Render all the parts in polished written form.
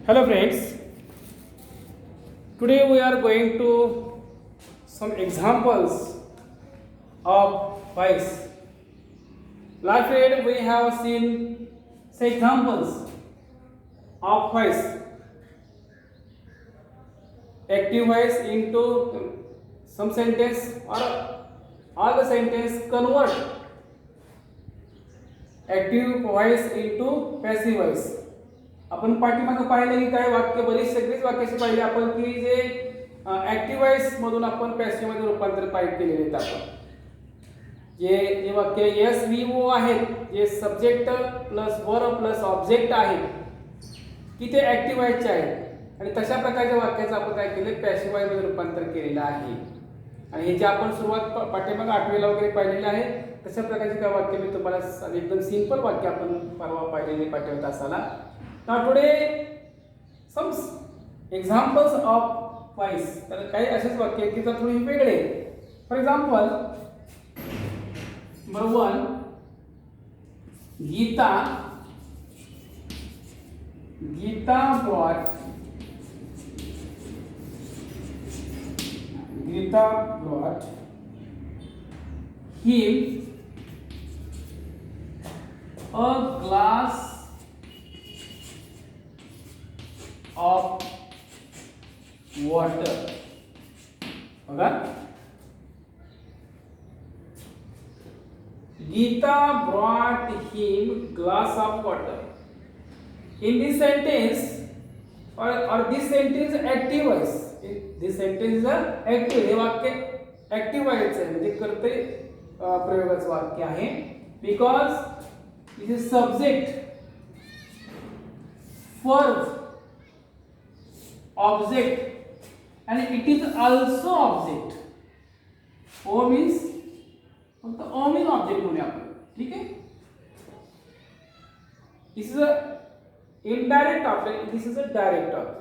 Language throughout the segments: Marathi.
Hello friends, today we are going to some examples of voice. Last period we have seen some examples of voice. Active voice into some sentence or all the sentence convert active voice into passive voice. आपण पाठीमागे पाहिले की काय वाक्य बरीच सगळीच वाक्याची पाहिली आपण की जे ऍक्टिव्ह वॉइस मधून आपण पॅसिव्ह मध्ये रूपांतर पाहिजे केलेले आहेत आपण जे वाक्य एस व्ही ओ आहेत जे subject plus verb plus object आहेत की ते ऍक्टिव्ह वॉइसचे आहेत आणि तशा प्रकारच्या वाक्याचं आपण काय केले पॅसिव्ह वॉइस मध्ये रूपांतर केलेलं आहे आणि हे जे आपण सुरुवात पाठीमागे 8वीला वगैरे पाहिलेले आहे तशा प्रकारचे काय वाक्य मी तुम्हाला एकदम सिंपल वाक्य आपण परवा पाहिलेले पाठवत असाला. Now today some examples of voice. तर काही असेच वाक्य आहेत की जर थोडी वेगळे. For example number 1 Geeta brought him a glass of water. बघा Geeta brought him glass of water. In this sentence or this sentence active voice. This sentence is active. हे वाक्य active voice आहे म्हणजे कर्ते प्रयोगाचं वाक्य आहे because it is subject verb object and it is also object. O means फक्त O means object म्हणूया आपण ठीक आहे. This is a indirect object, this is a direct object.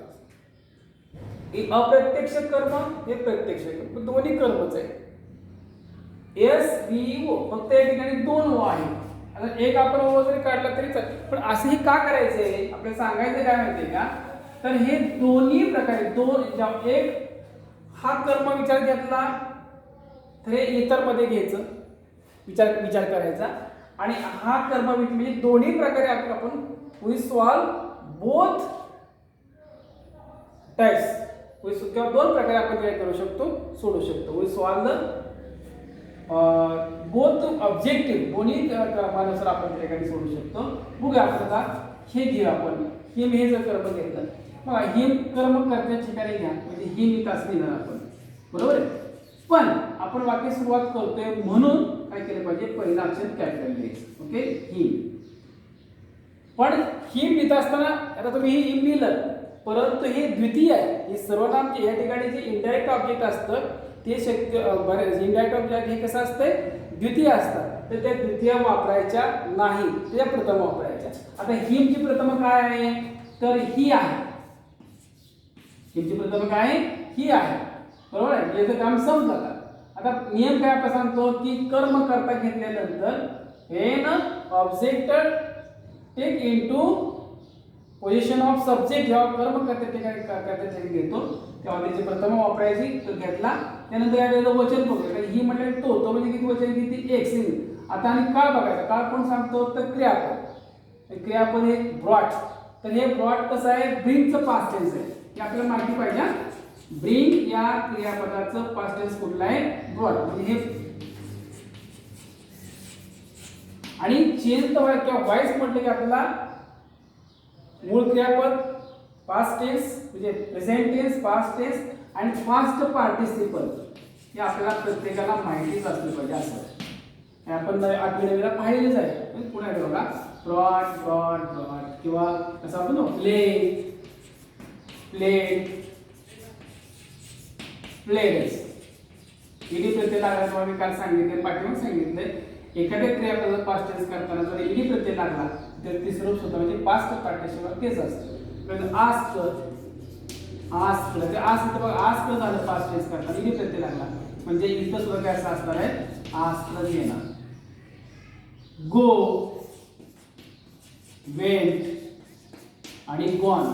हे अप्रत्यक्ष कर्म हे प्रत्यक्ष कर्म दोन्ही कर्मच आहे. एस व्ही ओ फक्त या ठिकाणी दोन ओ आहे. आता एक आपण ओ जरी काढला तरी चालेल पण असं हे का करायचंय आपल्याला सांगायचं काय माहितीये का तर हे दोन्ही प्रकारे दोन एक हा कर्म विचार घेतला तर हे इतर मध्ये घ्यायचं विचार करायचा आणि हा कर्म म्हणजे दोन्ही प्रकारे आपण वी सॉल्व बोथ टाइप्स किंवा दोन प्रकारे आपण काय करू शकतो सोडू शकतो. वी सॉल्व बोथ ऑब्जेक्टिव्ह दोन्ही क्रमानुसार आपण त्या ठिकाणी सोडू शकतो. बघूया आपल्याला हे घेऊ आपण हिम हे जर कर्म घेतलं बघा हिम कर्म करण्याच्या ठिकाणी घ्या म्हणजे हिम इथं असली ना आपण बरोबर आहे पण आपण वाक्य सुरुवात करतोय म्हणून काय केलं पाहिजे पहिला अक्षर कॅपिटल घ्यायचं ओके हिम. पण हिम लिहित असताना आता तुम्ही हे हिम लिहिलं परंतु हे द्वितीय आहे हे सर्वनाम या ठिकाणी जे इनडायरेक्ट ऑब्जेक्ट असतं ते शक्य बरेच इनडायरेक्ट ऑब्जेक्ट हे कसं असतंय द्वितीय असतात तर त्या द्वितीय वापरायच्या नाही त्या प्रथम वापरायच्या. आता हिमची प्रथम काय आहे तर ही आहे हिमची प्रथम काय आहे ही आहे बरोबर आहे याचं काम समजलं. आता नियम काय आपण सांगतो की कर्म करता घेतल्यानंतर when object take into position of subject जेव्हा कर्म करते ठिकाणी घेतो तेव्हा त्याची प्रथम वापरायची तो घेतला त्यानंतर या वेळेला वचन बघूया ही म्हटलं तो म्हणजे किती वचन किती एक सिंग. आता आणि काळ बघायचा काळ कोण सांगतो तर क्रियापद हे ब्रॉट तर हे ब्रॉट कसं आहे ब्रिंगचं पास्ट टेन्स आहे हे आपल्याला माहिती पाहिजे. ब्रिंग या क्रियापदाचं पास्ट टेन्स कुठलं आहे ब्रॉट म्हणजे हे आणि चेंज द व्हॉइस किंवा व्हॉइस म्हटलं की आपल्याला मूळ क्रियापद पास्ट टेन्स म्हणजे प्रेझेंट टेन्स पास्ट टेन्स आणि पास्ट पार्टिसिपल हे आपल्याला प्रत्येकाला माहितीच असलं पाहिजे असं आपण 8वी 9वीला पाहिलेच आहे. पुन्हा बघा ब्रॉड किंवा असं आपण प्लेड ईडी प्रत्यय लागला तुम्हाला मी काल सांगितले पाठीमाग सांगितलंय एखाद्या क्रियापदाचा पास्ट टेन्स करताना जर ईडी प्रत्यय लागला तर तिसरं रूप सुद्धा म्हणजे पास्ट पार्टिसिपल तेच असतं. आस्क आस्क झालं पास्ट टेन्स करताना ईडी प्रत्यय लागला म्हणजे इथं सुद्धा काय असं असणार आहे आस्क येणार. गो वेंट आणि गॉन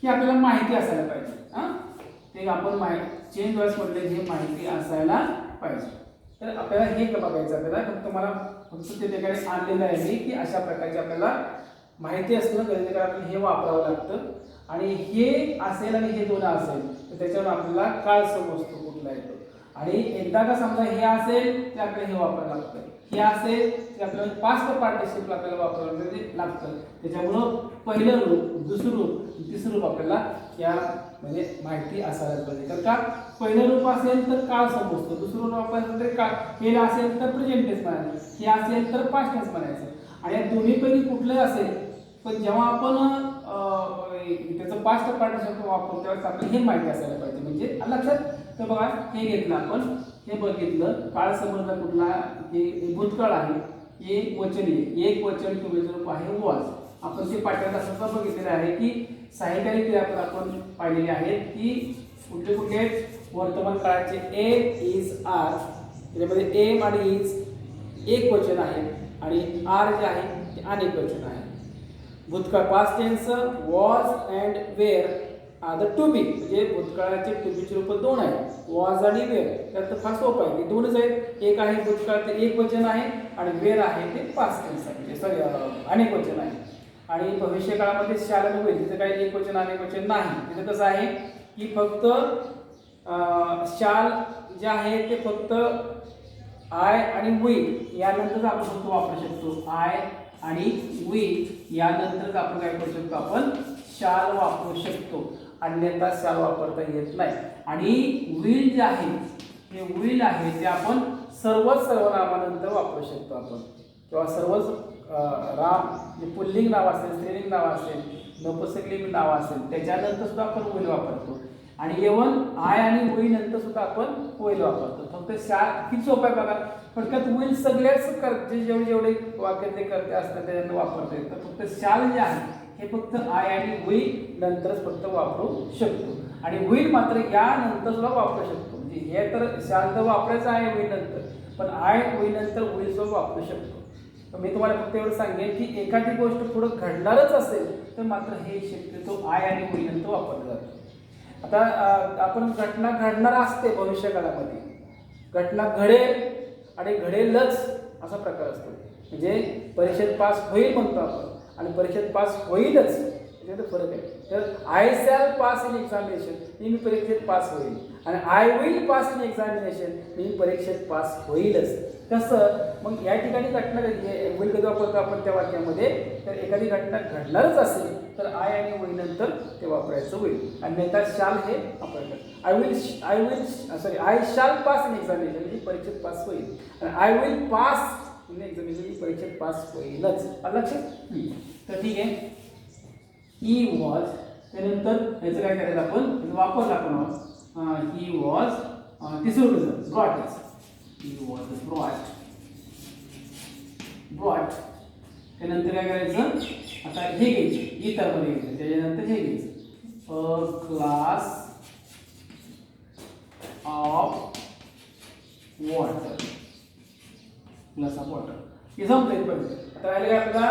ही आपल्याला माहिती असायला पाहिजे हां. ते आपण चेन वॉइस म्हटले हे माहिती असायला पाहिजे. तर आपल्याला हे बघायचं आपल्याला फक्त मला फक्त ते ठिकाणी आणलेलं आहे की अशा प्रकारचे आपल्याला माहिती असणं गरजेचं आहे. आपल्याला हे वापरावं लागतं आणि हे असेल आणि हे दोन असेल तर त्याच्यावर आपल्याला काळ समजतो कुठला येतो. आणि एकदा का समजा हे असेल तर आपल्याला हे वापरावं लागतं, हे असेल तर आपल्याला पास्ट पार्टिसिपल आपल्याला वापरावं लागतं. त्याच्यामुळं पहिलं रूप, दुसरं रूप, तिसरं रूप आपल्याला या म्हणजे माहिती असायलाच पाहिजे. तर का पहिलं रूप असेल तर काळ समजतो, दुसरं रूप वापरायचं तर काळ, हे असेल तर प्रेझेंट टेन्स म्हणायचं, हे असेल तर पास्ट टेन्स म्हणायचं. आणि या दोन्हीपैकी कुठलंही असेल पण जेव्हा आपण त्याचं पास्ट पार्टिसिपल वापरतो त्यावेळेस आपल्याला हे माहिती असायला पाहिजे. म्हणजे लक्षात. तर बघा हे घेतलं आपण, हे बघितलं काळ समजला कुठला, हे भूतकाळ आहे, हे वचन आहे, एक वचन क्रियेचं रूप आहे वॉज. आपण ते पाठात असं बघितलेलं आहे की सहाय्यकारी क्रियापद आपण पाहिलेले आहेत की कुठले कुठले वर्तमान काळाचे एम इज आर, त्याच्यामध्ये एम आणि इज एक वचन आहे आणि आर जे आहे ते अनेक वचन आहे. भूतकाळ past tense was and were are the to be, म्हणजे भूतकाळाचे टू बीचे रूप दोन आहेत, वॉज आणि वेअर. त्यात फार सोपं आहे, ते दोनच आहेत. एक आहे भूतकाळ ते एक वचन आहे आणि वेअर आहे ते पास्ट टेन्स आहे, म्हणजे सॉरी अनेक वचन आहे. आणि भविष्य काळामध्ये शाल आणि होईल तिथे काही एक वचन अनेक वचन नाही. तिथे कसं आहे की फक्त शाल जे आहे ते फक्त आय आणि विल यानंतरच आपण फक्त वापरू शकतो. आय आणि विल यानंतरच आपण काय करू शकतो, आपण शाल वापरू शकतो, अन्यथा शाल वापरता येत नाही. आणि विल जे आहे हे विल आहे ते आपण सर्वच सर्वनामानंतर वापरू शकतो आपण, किंवा सर्वच राम जे पुल्लिंग नाव असेल, स्त्रीलिंग नाव असेल, नपुंसकलिंग नाव असेल त्याच्यानंतर सुद्धा आपण विल वापरतो. आणि इव्हन आय आणि विल नंतर सुद्धा आपण विल वापरतो. फक्त शाल किती सोपं आहे बघा. थोडक्यात विल सगळ्याच करते, जेवढे वाक्यातले करते असतात त्याच्यानंतर वापरता येतं. फक्त शाल जे आहे हे फक्त आय आणि विल नंतरच फक्त वापरू शकतो. आणि विल मात्र यानंतर सुद्धा वापरू शकतो. म्हणजे हे तर शाल तर वापरायचं आहे विल नंतर, पण आय विल नंतर विल सुद्धा वापरू शकतो. तर मी तुम्हाला फक्त एवढं सांगेन की एखादी गोष्ट पुढं घडणारच असेल तर मात्र हे शक्यतो आय आणि विल नंतर वापरलं जातं. आता आपण घटना घडणार असते भविष्य काळामध्ये, घटना घडेल आणि घडेलच असा प्रकार असतो. म्हणजे परीक्षेत पास होईल म्हणतो आपण आणि परीक्षेत पास होईलच, त्याच्यात फरक आहे. तर I shall pass in examination मी परीक्षेत पास होईल, आणि I will pass in examination मी परीक्षेत पास होईलच. कसं मग या ठिकाणी घटना विल कधी वापरतो आपण त्या वाक्यामध्ये, तर एखादी घटना घडणारच असेल तर आय आणि विल नंतर ते वापरायचं होईल, अन्यथा शाल हे वापरायचं. आय शाल पास इन एक्झामिनेशन मी परीक्षेत पास होईल, आणि I will pass in examination मी परीक्षेत पास होईलच. लक्षात. तर ठीक आहे. ही वॉज, त्यानंतर याचं काय करायचं आपण वापरला आपण ही वॉज, तिसरं कसं ब्रॉट, ही वॉज ब्रॉट. त्यानंतर काय करायचं, आता हे घ्यायचं इतरमध्ये घ्यायचं, त्याच्यानंतर हे घ्यायचं अ glass of water, glass of water हे जमतंय. पण आता राहिले काय आपल्याला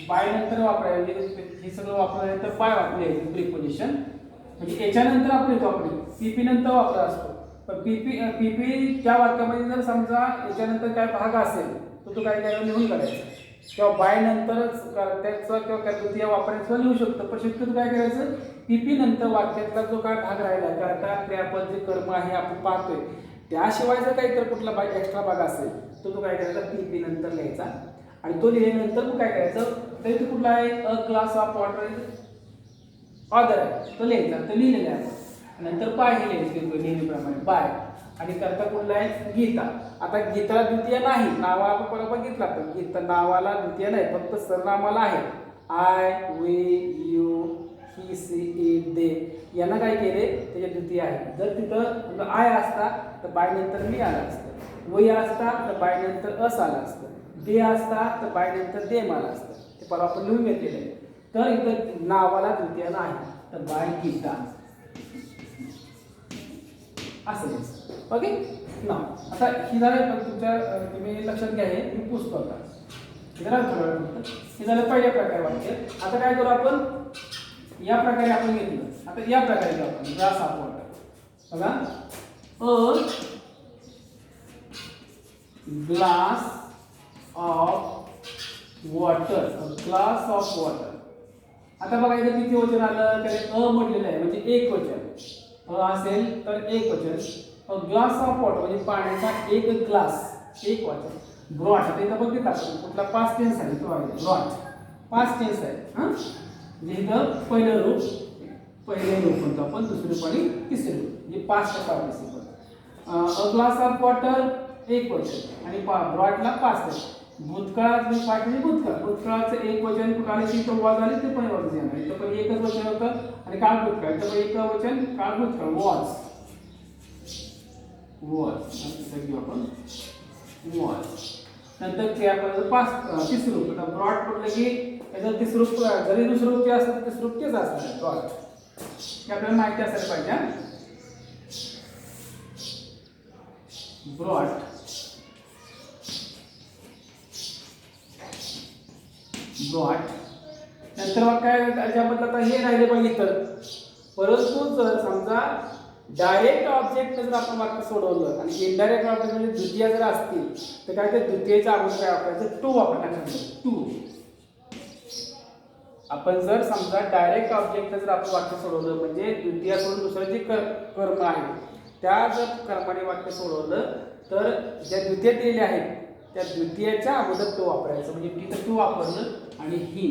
बाय नंतर वापरायला, म्हणजे हे सगळं वापरल्यानंतर बाय वापरायचं प्रिपोजिशन, म्हणजे याच्यानंतर आपण येतो आपण पीपी नंतर वापरा असतो. पण पीपी त्या वाक्यामध्ये जर समजा याच्यानंतर काय भाग असेल तर तो काय करायला लिहून काढायचा, किंवा बाय नंतरच त्याचा किंवा तृतीय वापरायचं लिहू शकतो. पण शक्यतो काय करायचं पीपी नंतर वाक्यातला जो काय भाग राहिला, आता क्रियापद जे कर्म आहे आपण पाहतोय त्याशिवाय जर काही तर कुठला भाग एक्स्ट्रा भाग असेल तर तो काय करायचा पीपी नंतर लिहायचा. आणि तो लिहिल्यानंतर मग काय करायचं, तरी तो कुठला आहे अ ग्लास ऑफ वॉटर ऑदर आहे तो लिहायचा, तो लिहिलेला आहे. नंतर बाय हे लिहायचं नेहमीप्रमाणे बाय. आणि करता कुठला आहे गीता. आता गीताला द्वितीय नाही, नावा आपण बरोबर बघितला, पण गीता नावाला द्वितीय नाही, फक्त सर्वनामाला आहे. I we you he she it they यांना काय केले त्याच्या द्वितीय आहे. जर तिथं आय असता तर बाय नंतर मी आला असतं, वी असता तर बाय नंतर अस आला असतं, दे असता तर बाय नंतर देम आला असतं. ते परवा आपण लिहून घेतलेलं आहे. तर इथं नावाला द्वितीय नाही, तर बाय गीता असं. ओके ना. आता ही झालं तुम्ही लक्षात घ्या, हे मी पुसतो आता हे झालं थोडं फक्त. हे झालं पहिल्या प्रकार वाक्य. आता काय करू आपण या प्रकारे आपण घेतलं. आता या प्रकारे घेऊ आपण ग्लास ऑफ वॉटर. बघा a glass of water, glass of water. आता बघा इथे किती वचन आलं, तर अ म्हटलेलं आहे म्हणजे एक वचन. अ असेल तर एक वचन. ग्लास ऑफ वॉटर म्हणजे पाण्याचा एक ग्लास, एक वचन. ब्रॉट, आता इथं बघितलं आपण कुठला पास्ट टेन्स आहे तो आहे ब्रॉट, पास्ट टेन्स आहे. हां म्हणजे इथं पहिलं रूप, पहिले रूप म्हणतो आपण, दुसरे रूप आणि तिसरे रूप म्हणजे past participle. A glass of water एक वचन आणि ब्रॉटला पास्ट आहे. भूतकाळात म्हणजे पाठ म्हणजे भूतकाळ, भूतकाळाचं एक वचन कुठे तिथं वॉज आले ते पण वॉज येणार. इथं पण एकच वचन होतं आणि काळ भूतकाळ, इथं पण एक वचन काळ भूतकाळ वॉज, वॉज असं घेऊ आपण वॉज. नंतर क्रियापदाचं पास्ट तिसरं रूप. आता ब्रॉट म्हटलं की याचं तिसरं रूप जरी दुसरं रूप ते असतं तिसरं रूप तेच असणार ब्रॉट, हे आपल्याला माहिती असायला पाहिजे. Brought, brought. नंतर मग काय त्याच्याबद्दल आता हे राहिले पाहिजे तर, परंतु जर समजा डायरेक्ट ऑब्जेक्ट जर आपण वाक्य सोडवलं आणि इनडायरेक्ट ऑब्जेक्ट म्हणजे द्वितीय जर असतील तर काय ते द्वितीयच्या अगोदर काय वापरायचं, टू वापरण्याचं. टू. आपण जर समजा डायरेक्ट ऑब्जेक्ट जर आपण वाक्य सोडवलं म्हणजे द्वितीय सोडून दुसरं जे कर्म आहे त्या जर कर्माने वाक्य सोडवलं तर ज्या द्वितीय दिलेले आहेत त्या द्वितीयाच्या अगोदर तो वापरायचं. म्हणजे तिथं टू वापरलं आणि ही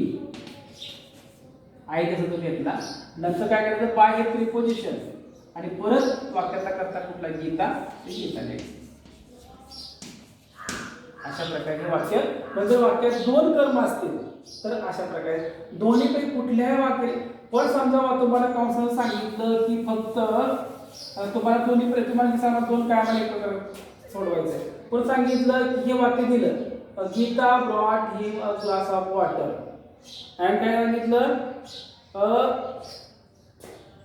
आहे तसं तो घेतला. नंतर काय करायचं, बाय हे प्रिपोजिशन आणि परत वाक्याचा करता कुठला गीता ते गीता द्यायचं. अशा प्रकारे वाक्य. म्हणजे वाक्यात दोन कर्म असतील तर अशा प्रकारे दोन्हीपैकी कुठल्याही वाक्य. पण समजा तुम्हाला काउन्सिलर सांगितलं की फक्त तुम्हाला तुम्हाला दोन कामाला एक प्रकार सोडवायचं आहे, पण सांगितलं की हे वाक्य दिलं Geeta brought him a glass of water and काय सांगितलं a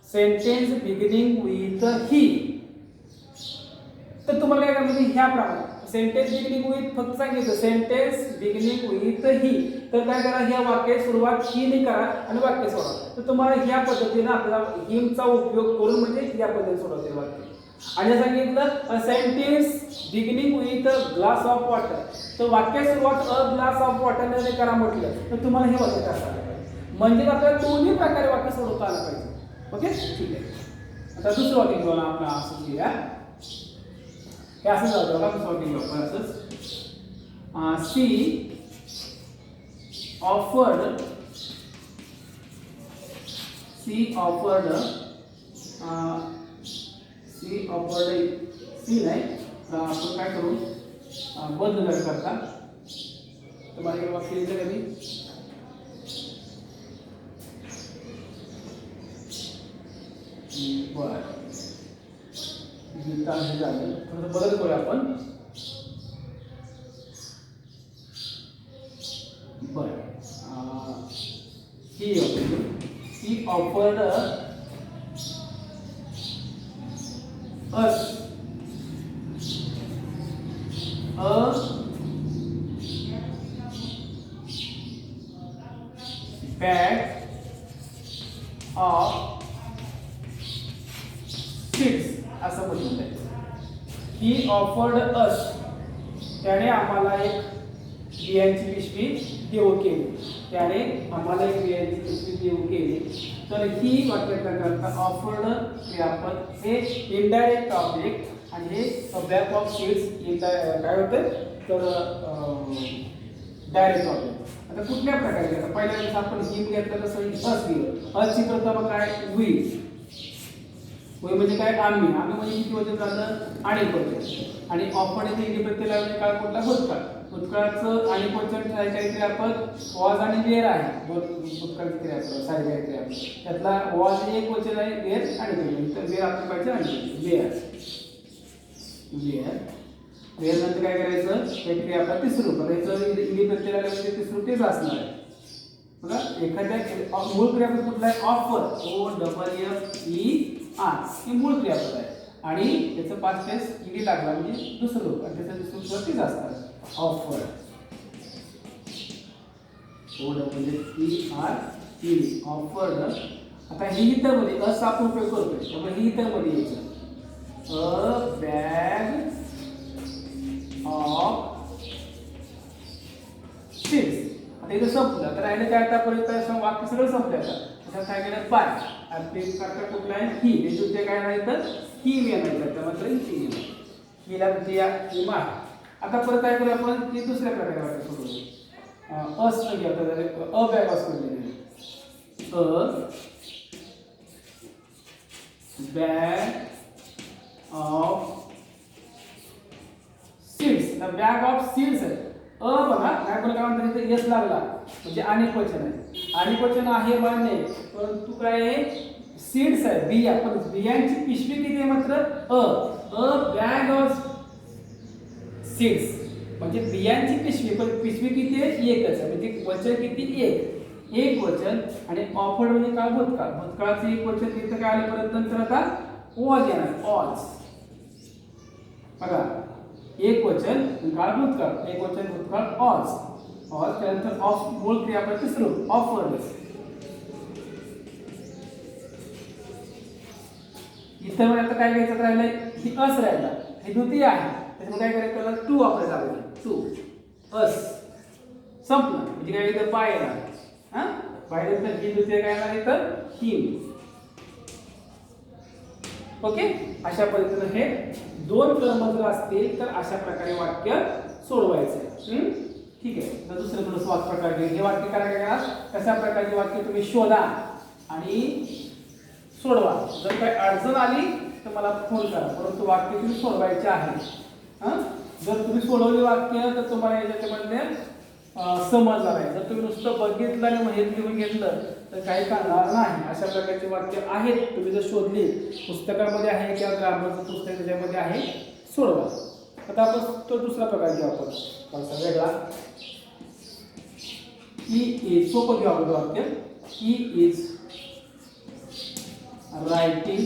sentence beginning with he. तर तुम्हाला काय म्हणजे ह्या प्रमाणे सेंटेन्स बिगिनिंग विथ फक्त सांगितलं सेंटेन्स बिगिनिंग विथ ही, तर काय करा ह्या वाक्याची सुरुवात ही ने करा आणि वाक्य सोडा. तर तुम्हाला ह्या पद्धतीने आपल्याला हिमचा उपयोग करून म्हणजे या पद्धतीने सोडवते वाक्य. आणि सांगितलं sentence beginning with glass of water, तर वाक्य सुरुवात अ ग्लास ऑफ वॉटर ने करा म्हटलं तर तुम्हाला हे वाक्य करायला पाहिजे. म्हणजे आपल्याला दोन्ही प्रकारे वाक्य सोडवता आलं पाहिजे. ओके ठीक आहे. आता दुसरं वाक्य घेऊया आपण असं लिहूया. हे असं जातं बघा दुसरं वाक्य घेऊ आपण असंच. She offered, she offered, she offered, she नाही आपण काय करू बदल करता. तुम्हाला हे वाक्य लिहिलं कधी बर गीता हे झालं थोडं बदल करूया आपण. बर ही offered us a bag of seeds असं म्हटलं आहे. ही ऑफर्ड अस, त्याने आम्हाला एक बियांची पिशवी देऊ केली, त्याने आम्हाला एक बियांची पिशवी देऊ केली. तर ही वाक्यप्रकार ऑफर्ड क्रियापद हे इनडायरेक्ट ऑब्जेक्ट आणि हे बॅग ऑफ सीड्स काय होतं तर डायरेक्ट ऑब्जेक्ट. आता कुठल्या प्रकारे घ्यायचं, पहिल्या वेळेस आपण हिम घेतलं तसं अस घेऊ. अची प्रथम काय वी, वी म्हणजे काय आम्ही, आम्ही म्हणजे किती वचन झालं अनेक वचन. आणि ऑफर्ड हे इंडी प्रत्यय म्हणजे काळ कुठला भूतकाळ, भूतकाळाचं अनेक वचन काही क्रियापद वॉज आणि वेअर आहे. भूतकाळाचे क्रियापद सारे काही क्रियापद त्यातला वॉज एक वचन आहे, वेअर आणि तर वेअर आपण पाहिजे आणि वेअर, वेअर वेअर नंतर काय करायचं एक क्रियापद तिसरं रूप त्याचं इंडी प्रत्यय म्हणजे तिसरं रूप तेच असणार आहे. बघा एखाद्या मूळ क्रियापद कुठला आहे offer, O double F E R हे मूळ क्रियापद आहे आणि त्याचं पास्ट टेन्स इंडी लागला म्हणजे दुसरं रूप आणि त्याचं दुसरं रूप तेच असणार offer, O double F E R E offered आता हे इतर मध्ये असा आपण उपयोग करतोय, त्यामुळे हे इतर मध्ये यायचं. A bag of seeds. आता इथं संपलं तर राहिलं काय, आतापर्यंत वाक्य सगळं संपलं. आता त्याच्यात काय केलं, बाय. आणि ते करता कुठलं आहे, ही. हे जुते काय नाही तर ही येणार, त्यामध्ये ही येणार. हिला दिया ही मार. आता परत काय करू आपण, की दुसऱ्या प्रकारे वाक्य सोडवू. अस घेऊ आता, अ बॅग असं म्हणजे a bag of seeds. Bag of seeds आहे. अ बघा काय पण काय म्हणतात, इथे यस लागला म्हणजे अनेक वचन आहे. अनेक वचन आहे मान्य, परंतु काय आहे, सीड्स आहे, बिया. पण बियांची पिशवी किती आहे मात्र, अ बॅग ऑफ सीड्स म्हणजे बियांची पिशवी. पण पिशवी किती आहे, एकच आहे. म्हणजे वचन किती, एक वचन. आणि ऑफर्ड म्हणजे काय, भूतकाळ. भूतकाळाचं एक वचन तिथं काय आलं परत नंतर, आता वॉज येणार, वॉज. बघा एक वचन काळ भूतकाळ, एक वचन भूतकाळ ऑज. ऑज त्यानंतर ऑफ मूळ क्रियापद तिसरं ऑफर्ड. इथं म्हणजे आता काय घ्यायचं राहिलंय, ही अस राहिला, हे द्वितीय आहे. त्याच्यामुळे काय करायचं, त्याला टू वापरायचं लागेल. टू अस संपलं म्हणजे काय, इथं बाय येणार. हा बाय नंतर ही द्वितीय काय येणार, इथं ही. ओके, अशा पद्धतीने हे दोन कर्म जर असतील तर अशा प्रकारे वाक्य सोडवायचे. ठीक आहे. तर दुसरं थोडंसं वाक्य प्रकार घे. हे वाक्य काय करा, कशा प्रकारचे वाक्य तुम्ही शोधा आणि सोडवा. जर काही अडचण आली तर मला फोन करा, परंतु वाक्य तुम्ही सोडवायचे आहे. जर तुम्ही सोडवले वाक्य तर तुम्हाला याच्यामध्ये समजणार आहे. जर तुम्ही नुसतं बघितलं आणि हे लिहून घेतलं तर काही कळणार नाही. अशा प्रकारचे वाक्य आहेत, तुम्ही जर शोधली, पुस्तकामध्ये आहे किंवा ग्रामरचं पुस्तक त्याच्यामध्ये आहे, सोडवा. आता आपण तो दुसरा प्रकार घेऊ आपण, थोडासा वेगळा. ही इज, सोपं घेऊ आपण वाक्य. He is writing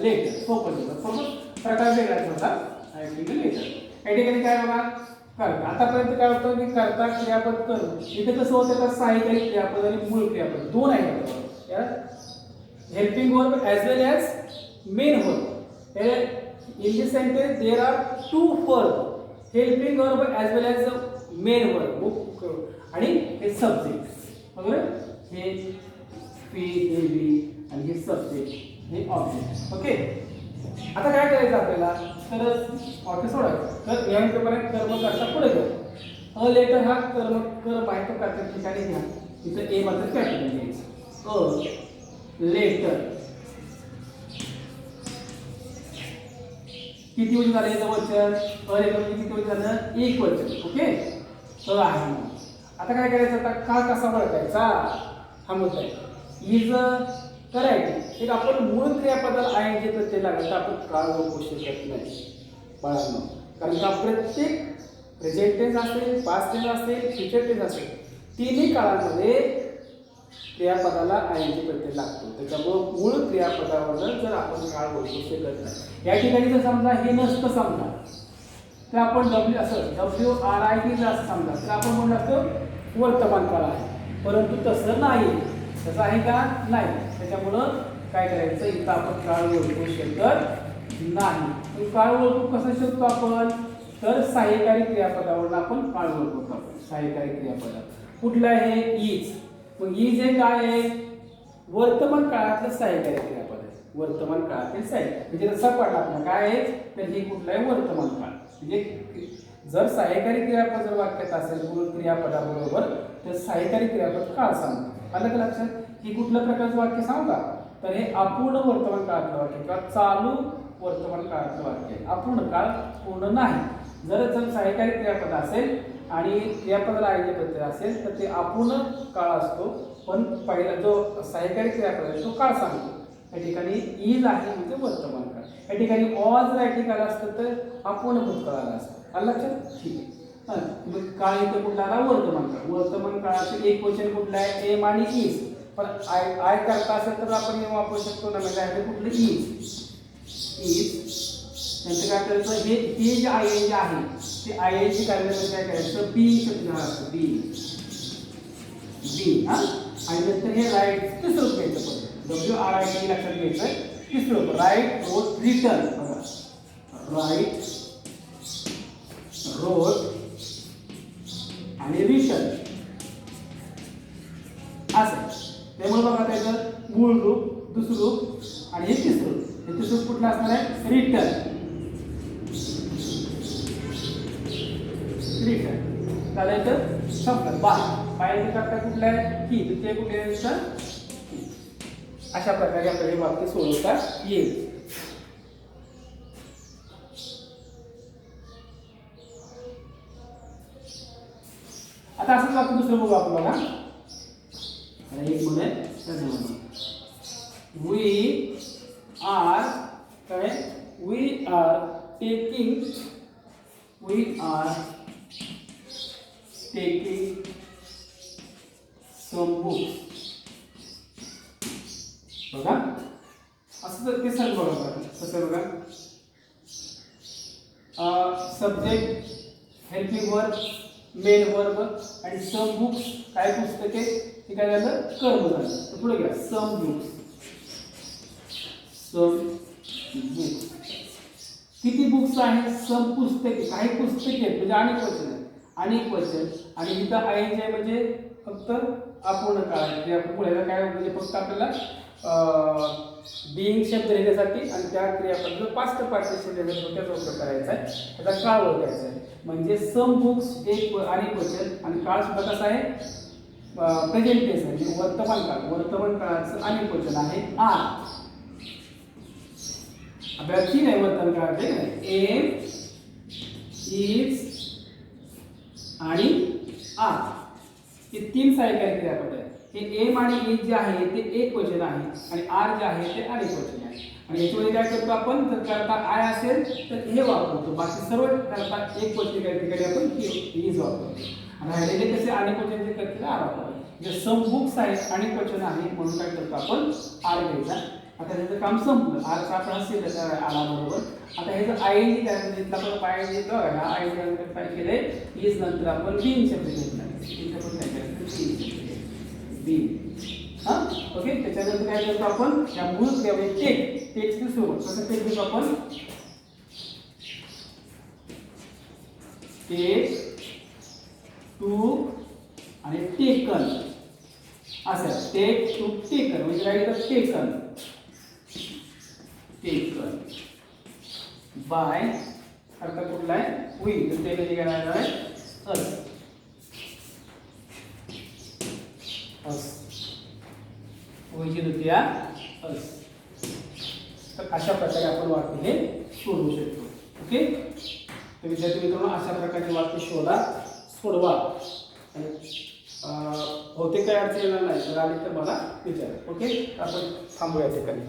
letter. सोपं घेऊ, सोपं प्रकार वेगळा होता. Writing letter. या ठिकाणी काय बघा, करता. आतापर्यंत काय होतं की करता क्रियापद करून, इथे कसं होतं तर सहाय्यकारी क्रियापद आणि मूळ क्रियापद दोन आहेत. Helping verb as well as main verb. In this sentence there are two verb, helping verb as well as main verb आणि हे सब्जेक्ट. बरोबर, हे पी हे बी आणि हे सब्जेक्ट हे ऑब्जेक्ट. ओके, आता काय करायचं आपल्याला, तर वाक्य सोडायचं. तर या पेपरात कर्म करता पुढे जाऊ. अ लेटर हा कर्म आहे, तो करता ठिकाणी घ्या. इथं ए मात्र कॅपिटल घ्यायचं. अ लेटर किती वचन झालं याचं वचन, अ लेटर म्हणजे किती वचन झालं, एक वचन. ओके, अ आहे. आता काय करायचं, आता का कसा ओळखायचा हा मुद्दा आहे. इज करायची. एक आपण मूळ क्रियापदाला आय जे प्रत्यय लागलं तर आपण काळ ओळखू शकत नाही बाळांनो. कारण का प्रत्येक प्रेझेंट टेन्स असेल, पास्ट टेन्स असेल, फ्युचर टेन्स असेल, तिन्ही काळामध्ये क्रियापदाला आय जे प्रत्यय लागतो. त्याच्यामुळे मूळ क्रियापदावर जर आपण काळ ओळखू शकत नाही. या ठिकाणी जर समजा हे नसतं समजा तर आपण WRIT जर असं समजा तर आपण म्हणू लागतो वर्तमान काळ आहे. परंतु तसं नाही, तसं आहे का, नाही. त्याच्यामुळं काय करायचं, इथं आपण काळ ओळखू शकत नाही. काळ ओळखू कसं शकतो आपण, तर सहाय्यकारी क्रियापदावरून आपण काळ ओळखतो. सहाय्यकारी क्रियापद कुठलं आहे, इज. मग इज हे काय आहे, वर्तमान काळातलं सहाय्यकारी क्रियापद आहे. वर्तमान काळातील सहाय्य म्हणजे रसा पडला आपला काय आहे, तर हे कुठलं आहे, वर्तमान काळ. म्हणजे जर सहाय्यकारी क्रियापद जर वाक्यात असेल मूळ क्रियापदाबरोबर तर सहाय्यकारी क्रियापद काळ सांगतो. आलं का लक्षात. ही कुठल्या प्रकारचं वाक्य सांगू का, तर हे अपूर्ण वर्तमान काळातलं वाक्य किंवा चालू वर्तमान काळातलं वाक्य. अपूर्ण काळ पूर्ण नाही. जर सहाय्यकारी क्रियापद असेल आणि क्रियापदाला आय जे प्रत्यय असेल तर ते अपूर्ण काळ असतो. पण पहिला जो सहाय्यकारी क्रियापद आहे तो काळ सांगतो. या ठिकाणी इज आहे म्हणजे वर्तमान काळ. या ठिकाणी ऑज रायटिंग आलं असतं तर अपूर्ण भूतकाळ आलं असतं. आलं लक्षात, ठीक आहे. काळ इथे कुठला आला, वर्तमान काळ. वर्तमान काळाचे एक वचन कुठलं आहे, एम आणि इज. पण आय करता असेल तर आपण हे वापरू शकतो ना, म्हणजे कुठलं इज. नंतर काय करायचं, हे जे आय एन जे आहे ते आय एन ची कार्यामध्ये काय करायचं, बी शब्द असतो. बी बी हा. आणि नंतर हे राईट तिसरं रूप घ्यायचं पण WRIT लक्षात घ्यायचं तिसरं रूप राईट रोड रिटर्न बघा राईट रोड आणि रिटर्न असं. त्यामुळे बघा त्याचं मूळ रूप दुसरं रूप आणि हे तिसरं रूप. हे तिसरं रूप कुठलं असणार आहे रिटर्न रिटर्न झालं तर संपलं. बाय करता कुठलं आहे ही ते कुठे आहे अशा प्रकारे आपल्याला हे वाक्य सोडवता येईल. आता असंच वाक्य दुसरं बघू आपण बघा. एक म्हणून वी आर काय we are taking some books बघा असं तर ते सर्व बघा कसं बघा subject helping verb main verb आणि सम बुक्स काय पुस्तके हे काय झालं कर्म झालं. तर पुढे घ्या सम बुक्स किती बुक्स आहेत सम पुस्तके काही पुस्तके आहेत म्हणजे अनेक वचन आहे अनेक वचन आणि इथं आहे जे म्हणजे फक्त अपूर्ण काळ म्हणजे आपण पुढे काय म्हणजे फक्त आपल्याला बिईंग शब्द लिहिण्यासाठी आणि त्या क्रियापदाचं पास्ट पार्टिसिपल लिहिण्यासाठी त्याचा उपयोग करायचा आहे त्याचा काळ ओळखायचा आहे. म्हणजे सम बुक्स एक अनेक वचन आणि काळ सुद्धा कसा आहे प्रेझेंट टेन्स आहे म्हणजे वर्तमान काळाचं अनेक वचन आहे आर. अभ्यास तीन आहे वर्तमान काळाचे एम इज आणि आर हे तीन सहाय्यकारी क्रियापद आहेत. हे एम आणि इज जे आहे ते एक वचन आहे आणि आर जे आहे ते अनेक वचन आहे. आणि याच्यामध्ये काय करतो आपण जर करता आय असेल तर हे वापरतो बाकी सर्व करता एक वचन काही ठिकाणी आपण इज वापरतो आणि राहिलेले कसे अनेक वचन जे करतील आर वापरतो. जे सम बुक्स आहेत अनेक वचन आहे म्हणून काय करतो आपण आर घ्यायचा. आता त्याचं काम संपलं आर चा आपण असेल आला बरोबर. आता हे जर आय जी काय म्हणजे आपण पाय घेतो ह्या आय जी काय केले इज नंतर आपण बीइंग शब्द घेतला इथे पण काय करायचं बी हा ओके. त्याच्यानंतर काय करतो आपण या मूळ क्रिया टेक्स्ट सोबत कसं टेक घेतो आपण टेक टू आणि टेकन असं टेक टू टेकन म्हणजे राईट टेकन बाय आता कुठला आहे वी तर ते कधी काय आहे अस वैची द्वितीया अस. तर अशा प्रकारे आपण वाक्य हे सोडवू शकतो. ओके तर विद्यार्थी मित्रांनो अशा प्रकारचे वाक्य सोडवा आणि बहुतेक काही अडचण येणार नाही तर आली तर मला विचारा. ओके आपण थांबूया ठिकाणी.